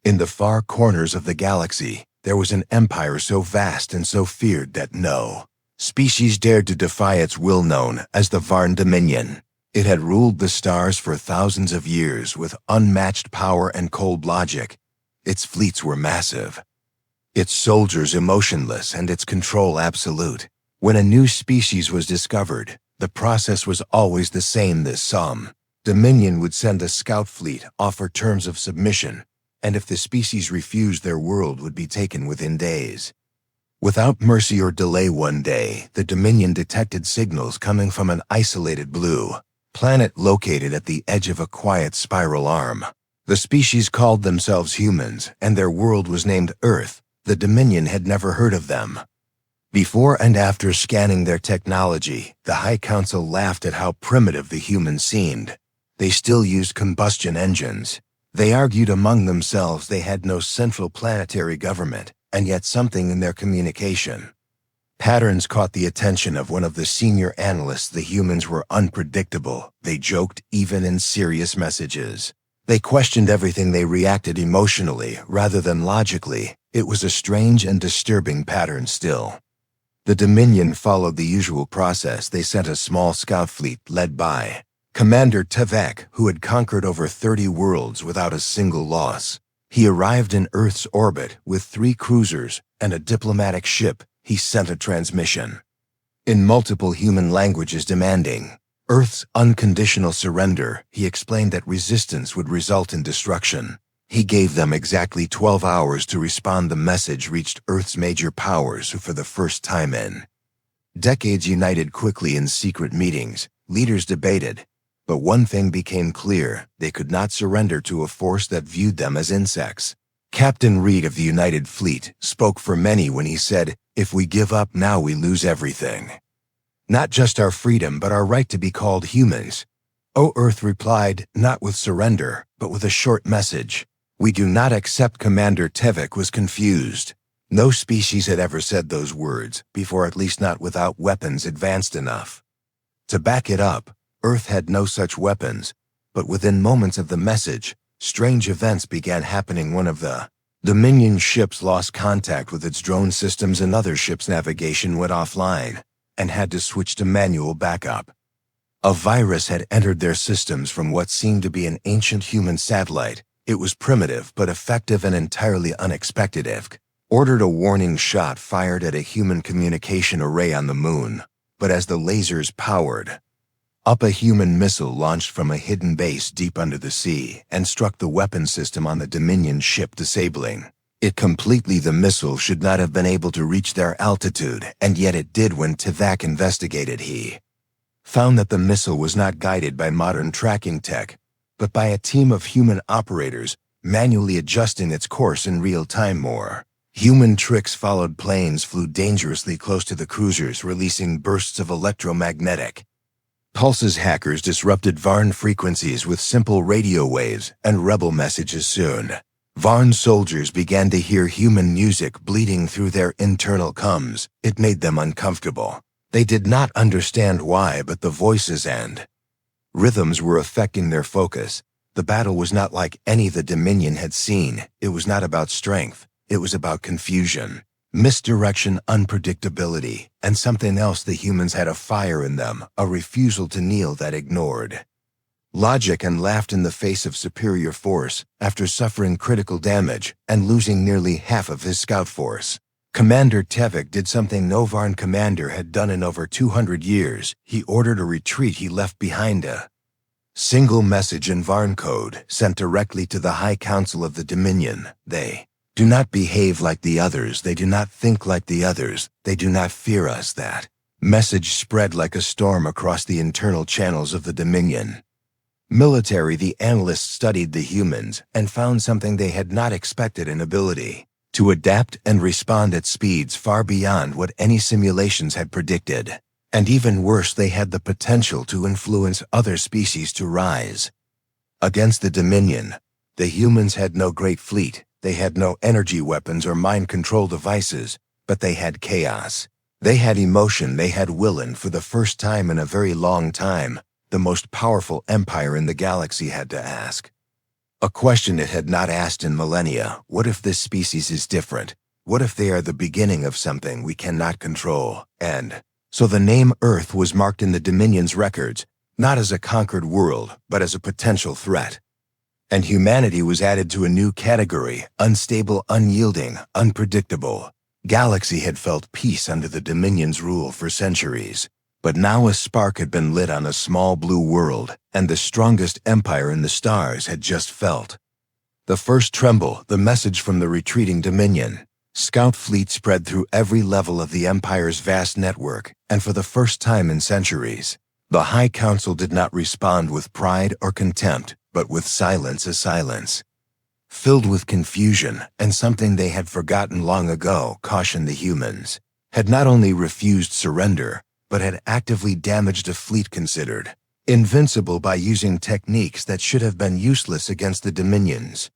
In the far corners of the galaxy, there was an empire so vast and so feared that no species dared to defy its will, known as the Varn Dominion. It had ruled the stars for thousands of years with unmatched power and cold logic. Its fleets were massive, its soldiers emotionless, and its control absolute. When a new species was discovered, the process was always the same. This Dominion would send a scout fleet, offer terms of submission, and if the species refused, their world would be taken within days. Without mercy or delay, one day, the Dominion detected signals coming from an isolated blue planet located at the edge of a quiet spiral arm. The species called themselves humans, and their world was named Earth. The Dominion had never heard of them. Before and after scanning their technology, the High Council laughed at how primitive the humans seemed. They still used combustion engines. They argued among themselves they had no central planetary government, and yet something in their communication patterns caught the attention of one of the senior analysts. The humans were unpredictable. They joked even in serious messages. They questioned everything. They reacted emotionally rather than logically. It was a strange and disturbing pattern still. The Dominion followed the usual process. They sent a small scout fleet led by Commander Tevek, who had conquered over 30 worlds without a single loss. He arrived in Earth's orbit with 3 cruisers and a diplomatic ship. He sent a transmission in multiple human languages demanding Earth's unconditional surrender. He explained that resistance would result in destruction. He gave them exactly 12 hours to respond. The message reached Earth's major powers, who for the first time in decades united quickly in secret meetings. Leaders debated, but one thing became clear: they could not surrender to a force that viewed them as insects. Captain Reed of the United Fleet spoke for many when he said, "If we give up now, we lose everything. Not just our freedom, but our right to be called humans." "O Earth," replied, not with surrender, but with a short message. "We do not accept." Commander Tevek was confused. No species had ever said those words before, at least not without weapons advanced enough to back it up. Earth had no such weapons, but within moments of the message, strange events began happening. One of the Dominion ships lost contact with its drone systems. Another ship's navigation went offline and had to switch to manual backup. A virus had entered their systems from what seemed to be an ancient human satellite. It was primitive but effective and entirely unexpected. IFC ordered a warning shot fired at a human communication array on the moon, but as the lasers powered up, a human missile launched from a hidden base deep under the sea and struck the weapon system on the Dominion ship, disabling it completely. The missile should not have been able to reach their altitude, and yet it did. When Tevek investigated, he found that the missile was not guided by modern tracking tech, but by a team of human operators manually adjusting its course in real time. More human tricks followed. Planes flew dangerously close to the cruisers, releasing bursts of electromagnetic pulses. Hackers disrupted Varn frequencies with simple radio waves and rebel messages. Soon, Varn soldiers began to hear human music bleeding through their internal comms. It made them uncomfortable. They did not understand why, but the voices and rhythms were affecting their focus. The battle was not like any the Dominion had seen. It was not about strength. It was about confusion, misdirection, unpredictability, and something else. The humans had a fire in them, a refusal to kneel that ignored logic and laughed in the face of superior force. After suffering critical damage and losing nearly half of his scout force, Commander Tevek did something no Varn commander had done in over 200 years. He ordered a retreat. He left behind a single message in Varn code sent directly to the High Council of the Dominion. "They do not behave like the others. They do not think like the others. They do not fear us." That message spread like a storm across the internal channels of the Dominion military. The analysts studied the humans and found something they had not expected: an ability to adapt and respond at speeds far beyond what any simulations had predicted. And even worse, they had the potential to influence other species to rise against the Dominion. The humans had no great fleet. They had no energy weapons or mind control devices, but they had chaos. They had emotion. They had will, and for the first time in a very long time, the most powerful empire in the galaxy had to ask A question it had not asked in millennia. What if this species is different? What if they are the beginning of something we cannot control? And so the name Earth was marked in the Dominion's records, not as a conquered world, but as a potential threat. And humanity was added to a new category: unstable, unyielding, unpredictable. Galaxy had felt peace under the Dominion's rule for centuries. But now a spark had been lit on a small blue world, and the strongest empire in the stars had just felt. The first tremble, the message from the retreating Dominion. Scout fleet spread through every level of the Empire's vast network, and for the first time in centuries, the High Council did not respond with pride or contempt, but with silence. A silence filled with confusion, and something they had forgotten long ago. Caution: the humans had not only refused surrender, but had actively damaged a fleet considered invincible by using techniques that should have been useless against the Dominion's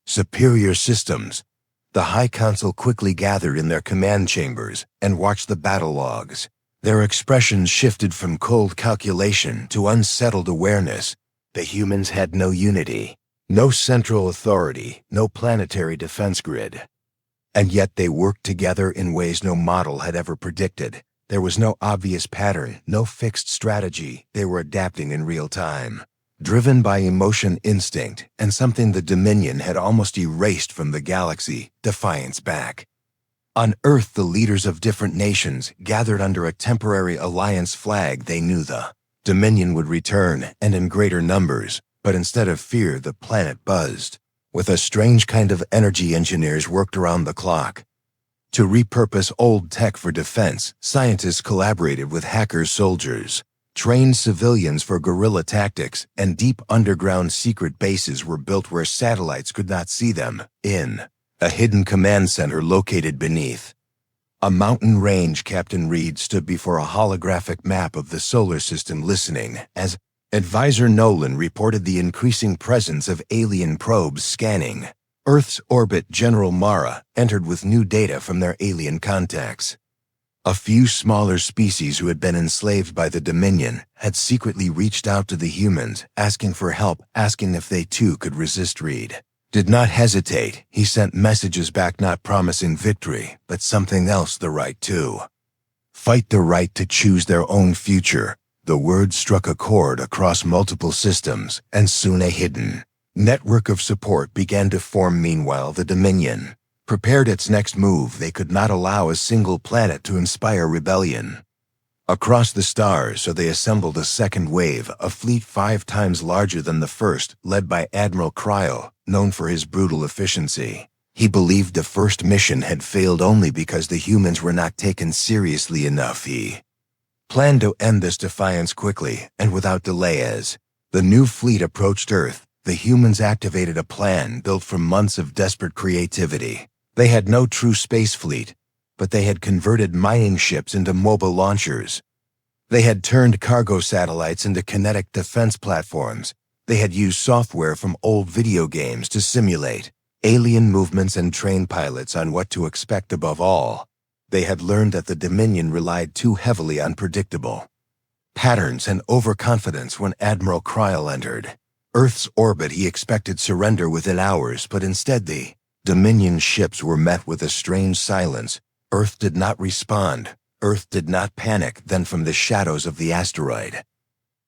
superior systems. The High Council quickly gathered in their command chambers and watched the battle logs. Their expressions shifted from cold calculation to unsettled awareness. The humans had no unity, no central authority, no planetary defense grid. And yet they worked together in ways no model had ever predicted. There was no obvious pattern, no fixed strategy. They were adapting in real time, driven by emotion, instinct, and something the Dominion had almost erased from the galaxy: defiance back. On Earth, the leaders of different nations gathered under a temporary alliance flag. They knew the Dominion would return, and in greater numbers. But instead of fear, the planet buzzed. With a strange kind of energy, engineers worked around the clock to repurpose old tech for defense. Scientists collaborated with hackers, soldiers trained civilians for guerrilla tactics, and deep underground secret bases were built where satellites could not see them. In a hidden command center located beneath a mountain range, Captain Reed stood before a holographic map of the solar system, listening as Advisor Nolan reported the increasing presence of alien probes scanning Earth's orbit. General Mara entered with new data from their alien contacts. A few smaller species who had been enslaved by the Dominion had secretly reached out to the humans, asking for help, asking if they too could resist. Reed did not hesitate. He sent messages back, not promising victory, but something else: the right to fight, the right to choose their own future. The words struck a chord across multiple systems, and soon a hidden network of support began to form. Meanwhile, the Dominion prepared its next move. They could not allow a single planet to inspire rebellion across the stars, so they assembled a second wave, a fleet 5 times larger than the first, led by Admiral Cryo, known for his brutal efficiency. He believed the first mission had failed only because the humans were not taken seriously enough. He planned to end this defiance quickly and without delay. As the new fleet approached Earth, the humans activated a plan built from months of desperate creativity. They had no true space fleet, but they had converted mining ships into mobile launchers. They had turned cargo satellites into kinetic defense platforms. They had used software from old video games to simulate alien movements and train pilots on what to expect. Above all, they had learned that the Dominion relied too heavily on predictable patterns and overconfidence. When Admiral Cryle entered Earth's orbit, he expected surrender within hours, but instead the Dominion ships were met with a strange silence. Earth did not respond. Earth did not panic. Then from the shadows of the asteroid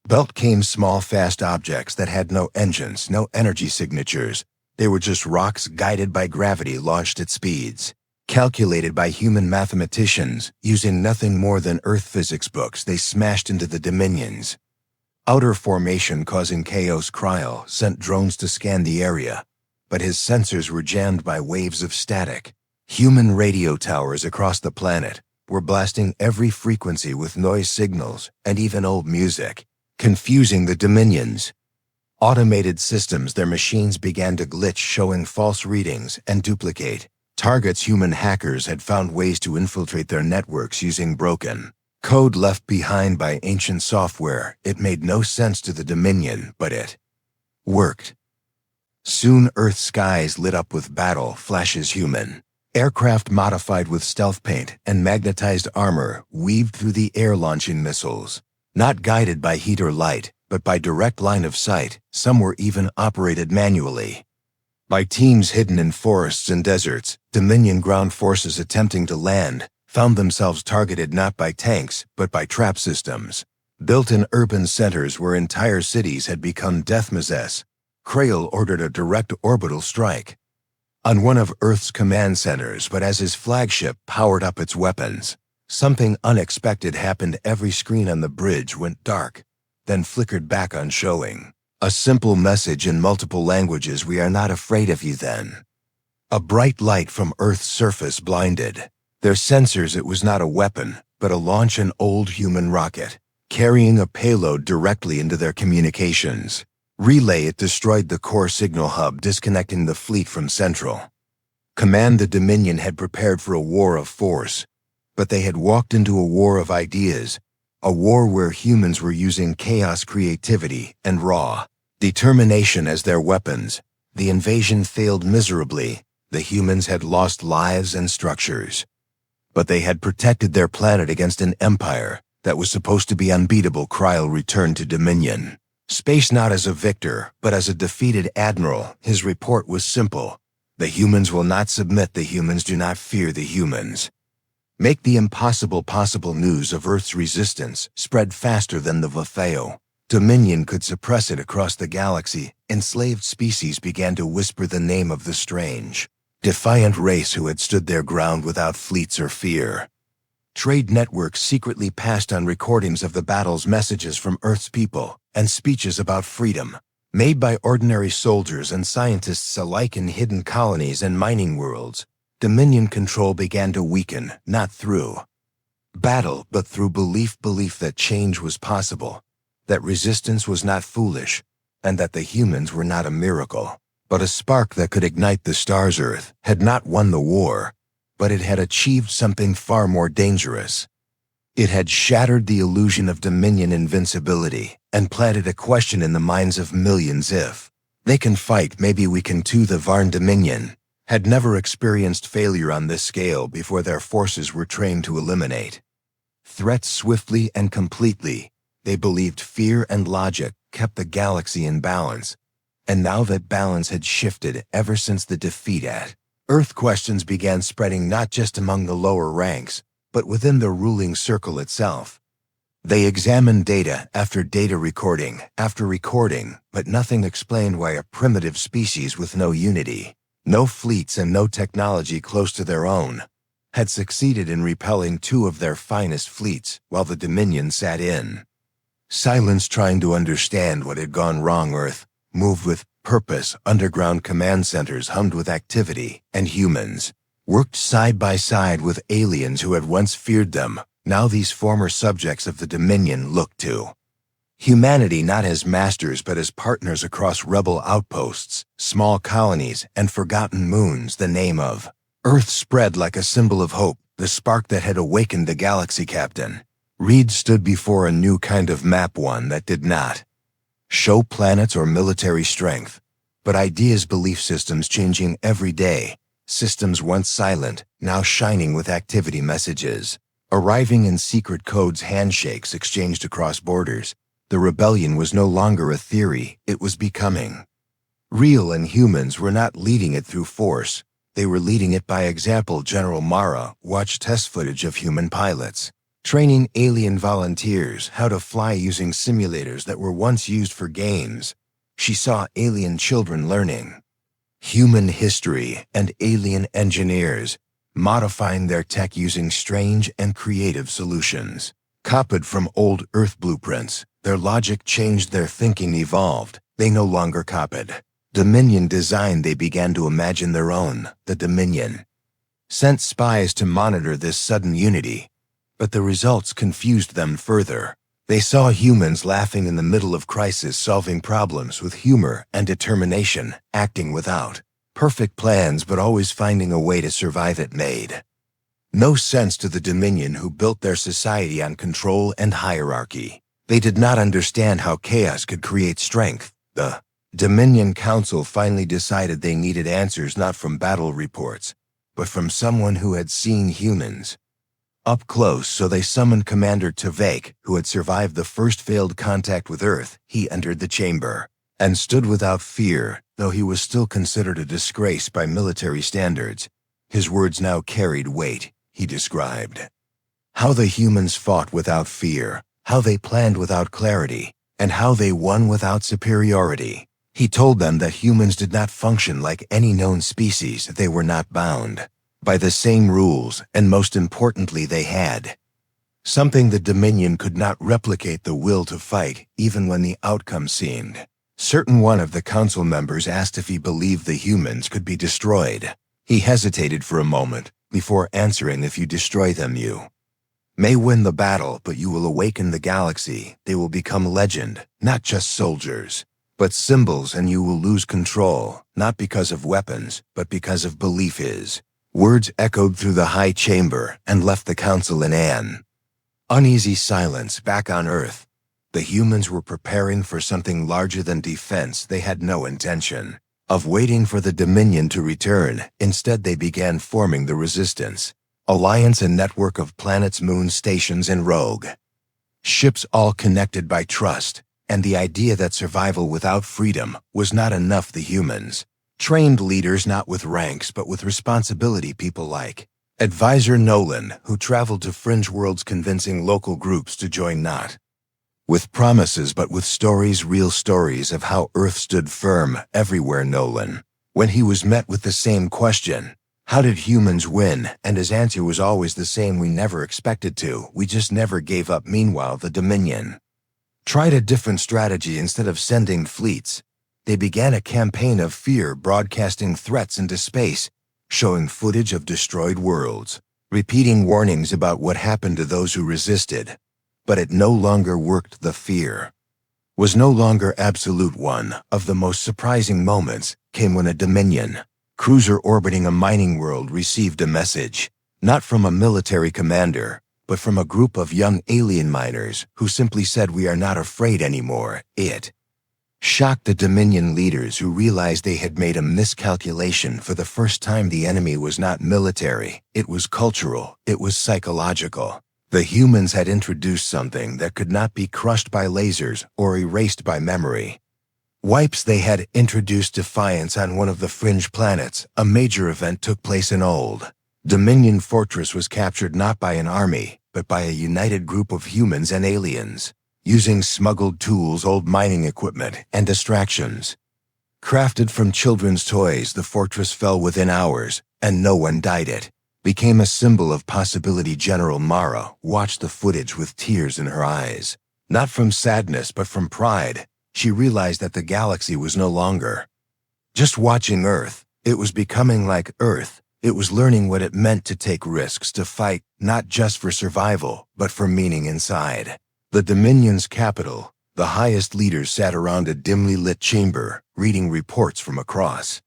belt came small, fast objects that had no engines, no energy signatures. They were just rocks guided by gravity, launched at speeds calculated by human mathematicians. Using nothing more than Earth physics books, they smashed into the Dominion's outer formation, causing chaos. Cryle sent drones to scan the area, but his sensors were jammed by waves of static. Human radio towers across the planet were blasting every frequency with noise signals and even old music, confusing the Dominion's automated systems. Their machines began to glitch, showing false readings and duplicate targets. Human hackers had found ways to infiltrate their networks using broken code left behind by ancient software. It made no sense to the Dominion, but it worked. Soon Earth's skies lit up with battle flashes. Human aircraft modified with stealth paint and magnetized armor weaved through the air, launching missiles not guided by heat or light, but by direct line of sight. Some were even operated manually. By teams hidden in forests and deserts, Dominion ground forces attempting to land found themselves targeted not by tanks, but by trap systems. Built in urban centers where entire cities had become death mazes, Krail ordered a direct orbital strike on one of Earth's command centers, but as his flagship powered up its weapons, something unexpected happened. Every screen on the bridge went dark, then flickered back on showing a simple message in multiple languages: "We are not afraid of you then." A bright light from Earth's surface blinded their sensors. It was not a weapon, but a launch an old human rocket, carrying a payload directly into their communications relay. It destroyed the core signal hub, disconnecting the fleet from Central Command. The Dominion had prepared for a war of force, but they had walked into a war of ideas, a war where humans were using chaos, creativity, and raw determination as their weapons. The invasion failed miserably. The humans had lost lives and structures, but they had protected their planet against an empire that was supposed to be unbeatable. Krail returned to Dominion space not as a victor, but as a defeated admiral. His report was simple: the humans will not submit. The humans do not fear. The humans make the impossible possible. News of Earth's resistance spread faster than the Vafeo. Dominion could suppress it across the galaxy. Enslaved species began to whisper the name of the strange, defiant race who had stood their ground without fleets or fear. Trade networks secretly passed on recordings of the battles, messages from Earth's people, and speeches about freedom, made by ordinary soldiers and scientists alike in hidden colonies and mining worlds. Dominion control began to weaken, not through battle, but through belief that change was possible, that resistance was not foolish, and that the humans were not a miracle, but a spark that could ignite the stars. Earth had not won the war, but it had achieved something far more dangerous. It had shattered the illusion of Dominion invincibility and planted a question in the minds of millions: if they can fight, maybe we can too. The Varn Dominion had never experienced failure on this scale before. Their forces were trained to eliminate threats swiftly and completely. They believed fear and logic kept the galaxy in balance, and now that balance had shifted ever since the defeat at Earth, questions began spreading not just among the lower ranks, but within the ruling circle itself. They examined data after data, recording after recording, but nothing explained why a primitive species with no unity, no fleets, and no technology close to their own had succeeded in repelling two of their finest fleets, while the Dominion sat in silence, trying to understand what had gone wrong. Earth moved with purpose. Underground command centers hummed with activity, and humans worked side by side with aliens who had once feared them. Now these former subjects of the Dominion looked to humanity not as masters but as partners across rebel outposts, small colonies, and forgotten moons. The name of Earth spread like a symbol of hope, the spark that had awakened the galaxy. Captain Reed stood before a new kind of map, one that did not show planets or military strength, but ideas, belief systems changing every day. Systems once silent, now shining with activity, messages arriving in secret codes, handshakes exchanged across borders. The rebellion was no longer a theory, it was becoming real, and humans were not leading it through force. They were leading it by example. General Mara watched test footage of human pilots training alien volunteers how to fly using simulators that were once used for games. She saw alien children learning human history and alien engineers modifying their tech using strange and creative solutions, copied from old Earth blueprints. Their logic changed, their thinking evolved. They no longer copied Dominion design, they began to imagine their own. The Dominion sent spies to monitor this sudden unity, but the results confused them further. They saw humans laughing in the middle of crisis, solving problems with humor and determination, acting without perfect plans but always finding a way to survive. It made no sense to the Dominion, who built their society on control and hierarchy. They did not understand how chaos could create strength. The Dominion Council finally decided they needed answers not from battle reports, but from someone who had seen humans up close, so they summoned Commander Tvake, who had survived the first failed contact with Earth. He entered the chamber and stood without fear, though he was still considered a disgrace by military standards. His words now carried weight. He described how the humans fought without fear, how they planned without clarity, and how they won without superiority. He told them that humans did not function like any known species. They were not bound by the same rules, and most importantly, they had something the Dominion could not replicate: the will to fight, even when the outcome seemed certain. One of the council members asked if he believed the humans could be destroyed. He hesitated for a moment before answering, "If you destroy them, you may win the battle, but you will awaken the galaxy. They will become legend, not just soldiers, but symbols, and you will lose control, not because of weapons, but because of belief." His words echoed through the high chamber and left the council in an uneasy silence. Back on Earth, the humans were preparing for something larger than defense. They had no intention of waiting for the Dominion to return. Instead, they began forming the Resistance Alliance, a network of planets, moon stations, and rogue ships, all connected by trust and the idea that survival without freedom was not enough. The humans trained leaders, not with ranks but with responsibility. People like Advisor Nolan, who traveled to fringe worlds convincing local groups to join, not with promises but with stories, real stories of how Earth stood firm everywhere. Nolan, when he was met with the same question, how did humans win? And his answer was always the same: we never expected to, we just never gave up. Meanwhile, the Dominion tried a different strategy. Instead of sending fleets, they began a campaign of fear, broadcasting threats into space, showing footage of destroyed worlds, repeating warnings about what happened to those who resisted. But it no longer worked. The fear was no longer absolute. One of the most surprising moments came when a Dominion cruiser orbiting a mining world received a message, not from a military commander, but from a group of young alien miners who simply said, "We are not afraid anymore." It shocked the Dominion leaders, who realized they had made a miscalculation. For the first time, the enemy was not military, it was cultural, it was psychological. The humans had introduced something that could not be crushed by lasers or erased by memory wipes. They had introduced defiance on one of the fringe planets. A major event took place. An old Dominion fortress was captured, not by an army, but by a united group of humans and aliens. Using smuggled tools, old mining equipment, and distractions crafted from children's toys, the fortress fell within hours, and no one died. It became a symbol of possibility. General Mara watched the footage with tears in her eyes, not from sadness but from pride. She realized that the galaxy was no longer just watching Earth, it was becoming like Earth. It was learning what it meant to take risks, to fight, not just for survival, but for meaning. Inside the Dominion's capital, the highest leaders sat around a dimly lit chamber, reading reports from across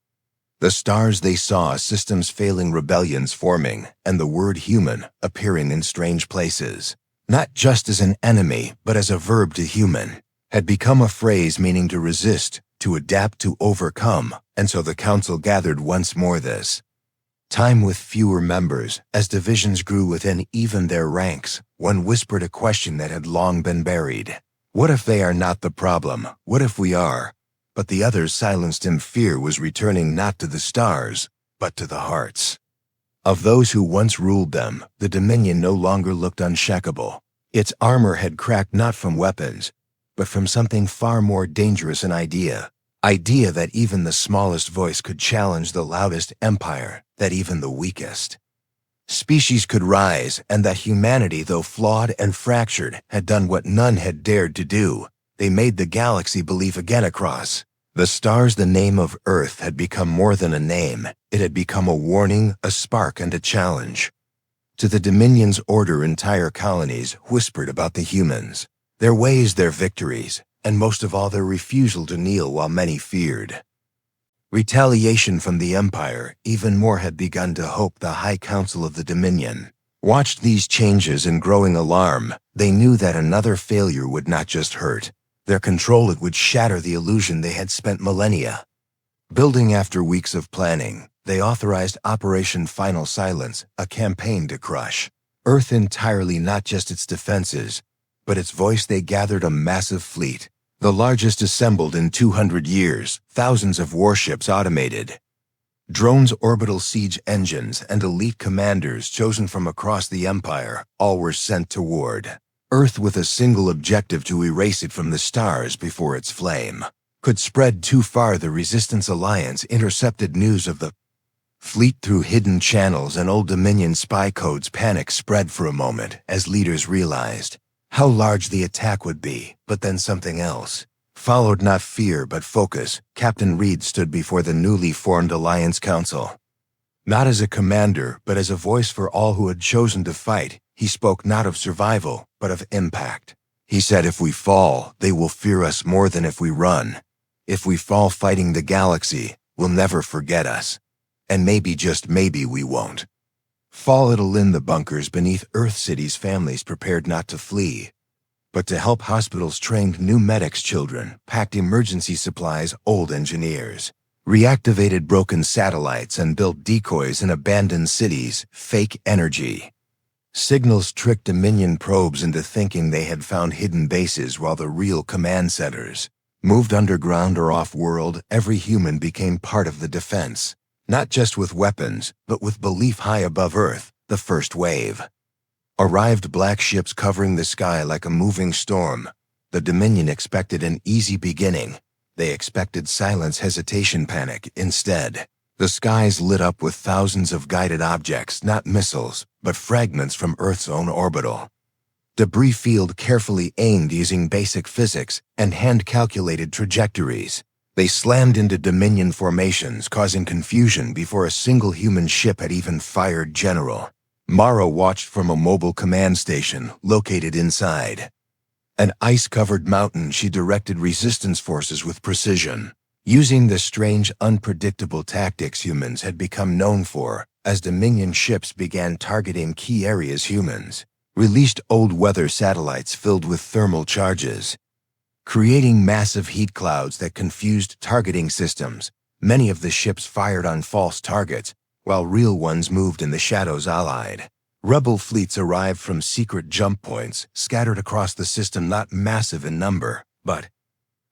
the stars. They saw systems failing, rebellions forming, and the word human appearing in strange places. Not just as an enemy, but as a verb. To human had become a phrase meaning to resist, to adapt, to overcome. And so the council gathered once more, this time with fewer members. As divisions grew within even their ranks, one whispered a question that had long been buried. What if they are not the problem? What if we are? But the others silenced him. Fear was returning, not to the stars, but to the hearts of those who once ruled them. The Dominion no longer looked unshakable. Its armor had cracked, not from weapons, but from something far more dangerous: an idea that even the smallest voice could challenge the loudest empire, that even the weakest species could rise, and that humanity, though flawed and fractured, had done what none had dared to do. They made the galaxy believe again. Across the stars, the name of Earth had become more than a name. It had become a warning, a spark, and a challenge. To the Dominion's order, entire colonies whispered about the humans, their ways, their victories, and most of all, their refusal to kneel, while many feared retaliation from the Empire. Even more had begun to hope. The High Council of the Dominion watched these changes in growing alarm. They knew that another failure would not just hurt their control, it would shatter the illusion they had spent millennia building. After weeks of planning, they authorized Operation Final Silence, a campaign to crush Earth entirely, not just its defenses, but its voice. They gathered a massive fleet, the largest assembled in 200 years, thousands of warships automated, drones, orbital siege engines, and elite commanders chosen from across the Empire. All were sent toward Earth with a single objective: to erase it from the stars before its flame could spread too far. The Resistance Alliance intercepted news of the fleet through hidden channels and Old Dominion spy codes. Panic spread for a moment as leaders realized how large the attack would be, but then something else followed. Not fear, but focus. Captain Reed stood before the newly formed Alliance Council, not as a commander, but as a voice for all who had chosen to fight. He spoke not of survival, but of impact. He said, "If we fall, they will fear us more than if we run. If we fall fighting the galaxy, we'll never forget us. And maybe, just maybe, we won't fall." It'll in the bunkers beneath Earth cities, families prepared not to flee, but to help. Hospitals trained new medics, children packed emergency supplies, old engineers reactivated broken satellites and built decoys in abandoned cities. Fake energy signals tricked Dominion probes into thinking they had found hidden bases, while the real command centers moved underground or off-world. Every human became part of the defense, not just with weapons, but with belief. High above Earth, the first wave arrived, black ships covering the sky like a moving storm. The Dominion expected an easy beginning. They expected silence, hesitation, panic. Instead, the skies lit up with thousands of guided objects, not missiles, but fragments from Earth's own orbital debris field, carefully aimed using basic physics and hand-calculated trajectories. They slammed into Dominion formations, causing confusion before a single human ship had even fired. General Mara watched from a mobile command station located inside an ice-covered mountain. She directed resistance forces with precision, using the strange, unpredictable tactics humans had become known for. As Dominion ships began targeting key areas, humans released old weather satellites filled with thermal charges, creating massive heat clouds that confused targeting systems. Many of the ships fired on false targets, while real ones moved in the shadows. Allied rebel fleets arrived from secret jump points scattered across the system, not massive in number, but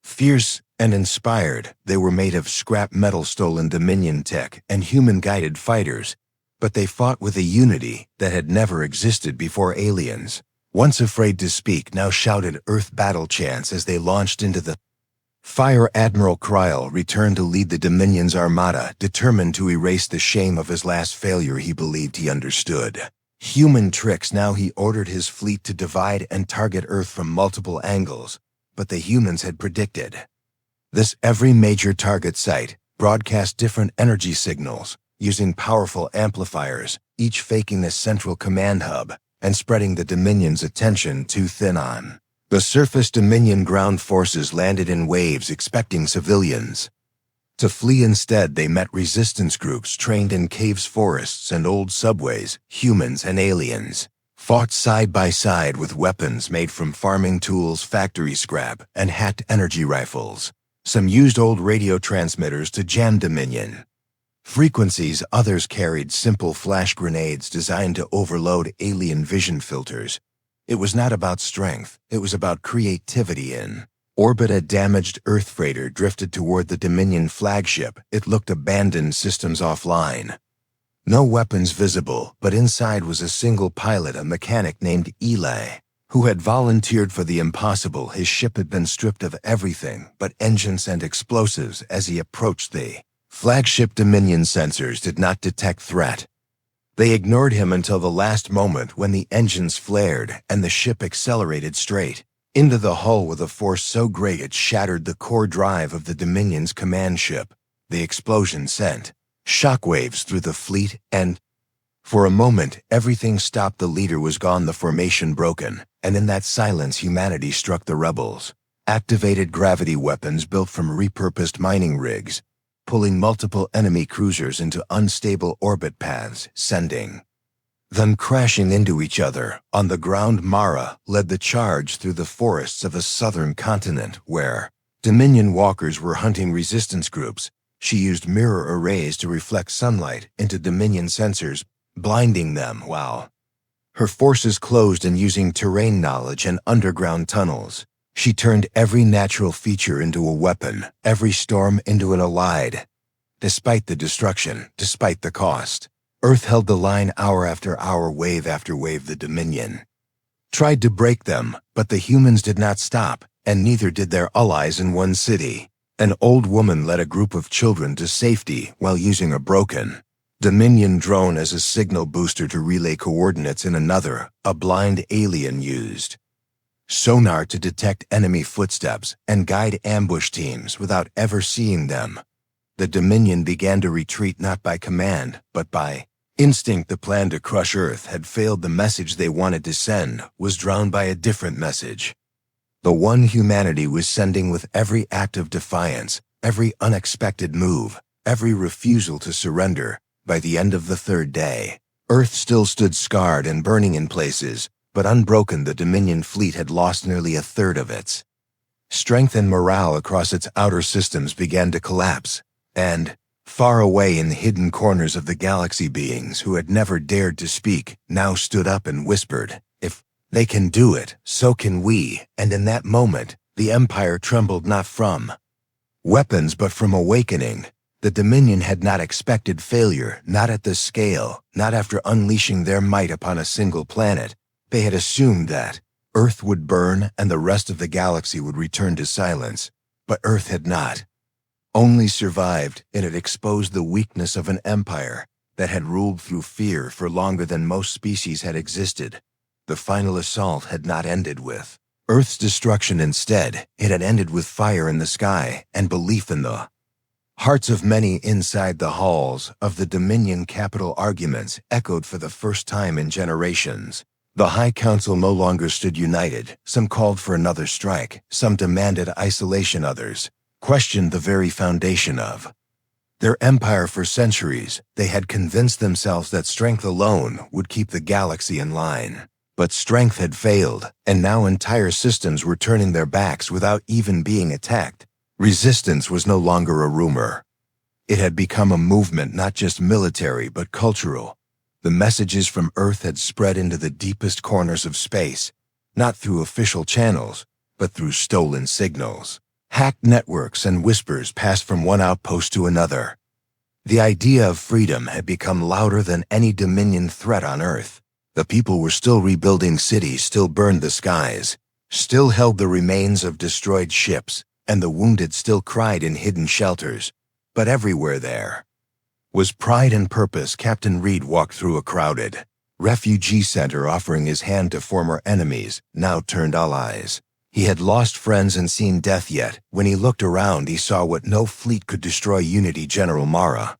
fierce and inspired. They were made of scrap metal, stolen Dominion tech, and human-guided fighters, but they fought with a unity that had never existed before. Aliens, once afraid to speak, now shouted Earth battle chants as they launched into the fire. Admiral Kryl returned to lead the Dominion's armada, determined to erase the shame of his last failure. He believed he understood human tricks. Now he ordered his fleet to divide and target Earth from multiple angles, but the humans had predicted this. Every major target site broadcast different energy signals using powerful amplifiers, each faking the central command hub and spreading the Dominion's attention too thin. On the surface, Dominion ground forces landed in waves, expecting civilians to flee. Instead, they met resistance groups trained in caves, forests, and old subways. Humans and aliens fought side by side with weapons made from farming tools, factory scrap, and hacked energy rifles. Some used old radio transmitters to jam Dominion frequencies. Others carried simple flash grenades designed to overload alien vision filters. It was not about strength, it was about creativity. In orbit, a damaged Earth freighter drifted toward the Dominion flagship. It looked abandoned, systems offline. No weapons visible, but inside was a single pilot, a mechanic named Eli, who had volunteered for the impossible. His ship had been stripped of everything but engines and explosives. As he approached the flagship, Dominion sensors did not detect threat. They ignored him until the last moment, when the engines flared and the ship accelerated straight into the hull with a force so great it shattered the core drive of the Dominion's command ship. The explosion sent shockwaves through the fleet, and for a moment, everything stopped. The leader was gone, the formation broken, and in that silence, humanity struck. The rebels activated gravity weapons built from repurposed mining rigs, pulling multiple enemy cruisers into unstable orbit paths, sending them crashing into each other. On the ground, Mara led the charge through the forests of a southern continent where Dominion walkers were hunting resistance groups. She used mirror arrays to reflect sunlight into Dominion sensors, blinding them, while Her forces closed in using terrain knowledge and underground tunnels. She turned every natural feature into a weapon, every storm into an allied. Despite the destruction, despite the cost, Earth held the line hour after hour, wave after wave. The Dominion tried to break them, but the humans did not stop, and neither did their allies in one city. An old woman led a group of children to safety while using a broken Dominion drone as a signal booster to relay coordinates in another, a blind alien used sonar to detect enemy footsteps and guide ambush teams without ever seeing them. The Dominion began to retreat not by command, but by instinct. The plan to crush Earth had failed. The message they wanted to send was drowned by a different message. The one humanity was sending with every act of defiance, every unexpected move, every refusal to surrender. By the end of the third day, Earth still stood scarred and burning in places, but unbroken. The Dominion fleet had lost nearly a third of its strength, and morale across its outer systems began to collapse. And, far away in the hidden corners of the galaxy, beings who had never dared to speak now stood up and whispered, "If they can do it, so can we." And in that moment, the Empire trembled, not from weapons but from awakening. The Dominion had not expected failure, not at this scale, not after unleashing their might upon a single planet. They had assumed that Earth would burn and the rest of the galaxy would return to silence. But Earth had not only survived, it had exposed the weakness of an empire that had ruled through fear for longer than most species had existed. The final assault had not ended with Earth's destruction. Instead, it had ended with fire in the sky and belief in the hearts of many inside the halls of the Dominion capital. Arguments echoed for the first time in generations. The High Council no longer stood united. Some called for another strike, some demanded isolation, others questioned the very foundation of their empire. For centuries, they had convinced themselves that strength alone would keep the galaxy in line. But strength had failed, and now entire systems were turning their backs without even being attacked. Resistance was no longer a rumor. It had become a movement, not just military but cultural. The messages from Earth had spread into the deepest corners of space, not through official channels, but through stolen signals. Hacked networks and whispers passed from one outpost to another. The idea of freedom had become louder than any Dominion threat on Earth. The people were still rebuilding cities, still burned the skies, still held the remains of destroyed ships, and the wounded still cried in hidden shelters. But everywhere there was pride and purpose. Captain Reed walked through a crowded refugee center, offering his hand to former enemies, now turned allies. He had lost friends and seen death, yet when he looked around he saw what no fleet could destroy: unity. General Mara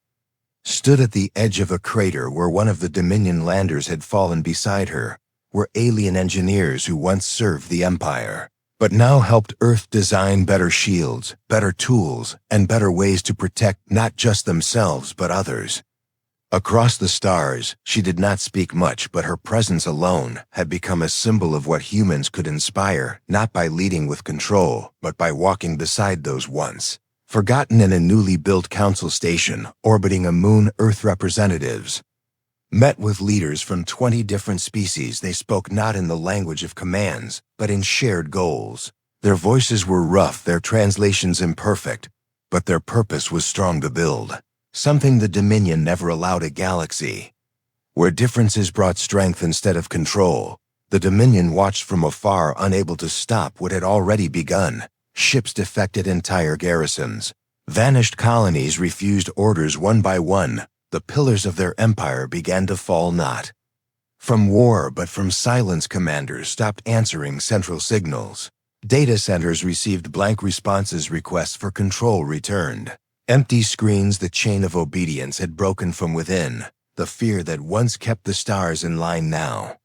stood at the edge of a crater where one of the Dominion landers had fallen. Beside her were alien engineers who once served the Empire, but now helped Earth design better shields, better tools, and better ways to protect not just themselves but others. Across the stars, she did not speak much, but her presence alone had become a symbol of what humans could inspire, not by leading with control, but by walking beside those once forgotten. In a newly built council station orbiting a moon, Earth representatives met with leaders from 20 different species. They spoke not in the language of commands, but in shared goals. Their voices were rough, their translations imperfect, but their purpose was strong: to build something the Dominion never allowed: a galaxy where differences brought strength instead of control. The Dominion watched from afar, unable to stop what had already begun. Ships defected, entire garrisons vanished, colonies refused orders one by one. The pillars of their empire began to fall, not from war but from silence. Commanders stopped answering central signals. Data centers received blank responses. Requests for control returned empty screens. The chain of obedience had broken from within. The fear that once kept the stars in line now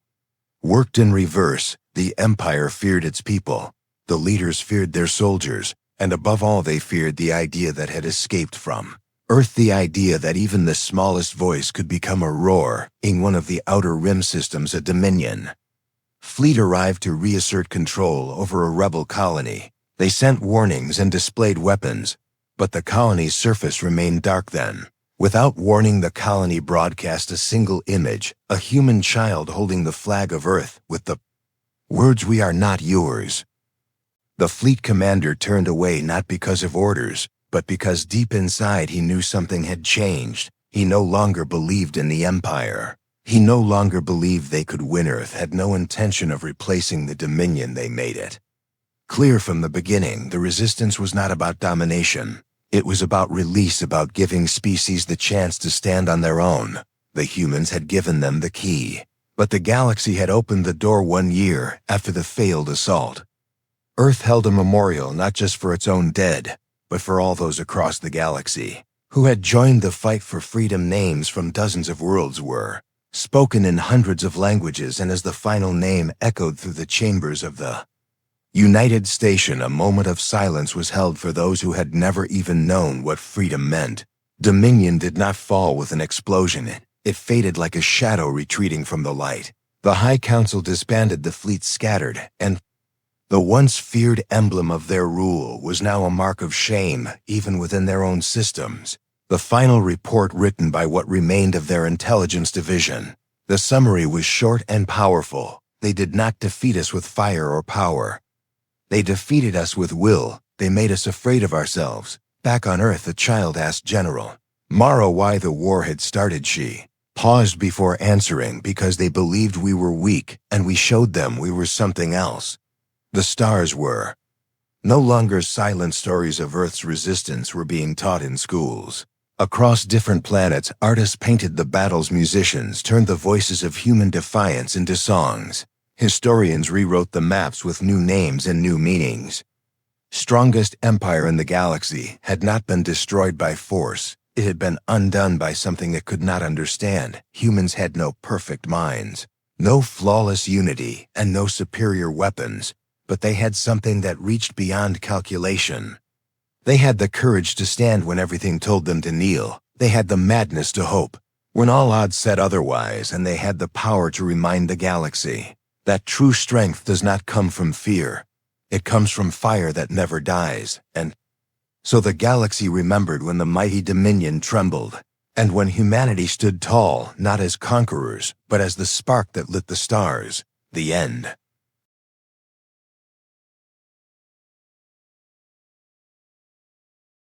worked in reverse. The Empire feared its people. The leaders feared their soldiers. And above all, they feared the idea that had escaped from Earth, the idea that even the smallest voice could become a roar. In one of the outer rim systems, a Dominion fleet arrived to reassert control over a rebel colony. They sent warnings and displayed weapons, but the colony's surface remained dark. Then, Without warning, the colony broadcast a single image, a human child holding the flag of Earth with the words, "We are not yours." The fleet commander turned away not because of orders, but because deep inside he knew something had changed. He no longer believed in the Empire. He no longer believed they could win. Earth had no intention of replacing the dominion they made it. Clear from the beginning, the resistance was not about domination. It was about release, about giving species the chance to stand on their own. The humans had given them the key, but the galaxy had opened the door 1 year after the failed assault. Earth held a memorial not just for its own dead, but for all those across the galaxy who had joined the fight for freedom. Names from dozens of worlds were spoken in hundreds of languages, and as the final name echoed through the chambers of the United Station, a moment of silence was held for those who had never even known what freedom meant. Dominion did not fall with an explosion. It faded like a shadow retreating from the light. The High Council disbanded, the fleet scattered, and the once feared emblem of their rule was now a mark of shame, even within their own systems. The final report, written by what remained of their intelligence division. The summary was short and powerful. They did not defeat us with fire or power. They defeated us with will. They made us afraid of ourselves. Back on Earth, the child asked General Mara why the war had started. She paused before answering. Because they believed we were weak, and we showed them we were something else. The stars were no longer silent. Stories of Earth's resistance were being taught in schools. Across different planets, artists painted the battles, musicians turned the voices of human defiance into songs. Historians rewrote the maps with new names and new meanings. Strongest empire in the galaxy had not been destroyed by force. It had been undone by something it could not understand. Humans had no perfect minds, no flawless unity, and no superior weapons, but they had something that reached beyond calculation. They had the courage to stand when everything told them to kneel. They had the madness to hope when all odds said otherwise, and they had the power to remind the galaxy that true strength does not come from fear. It comes from fire that never dies. And so the galaxy remembered when the mighty Dominion trembled, and when humanity stood tall, not as conquerors, but as the spark that lit the stars. The end.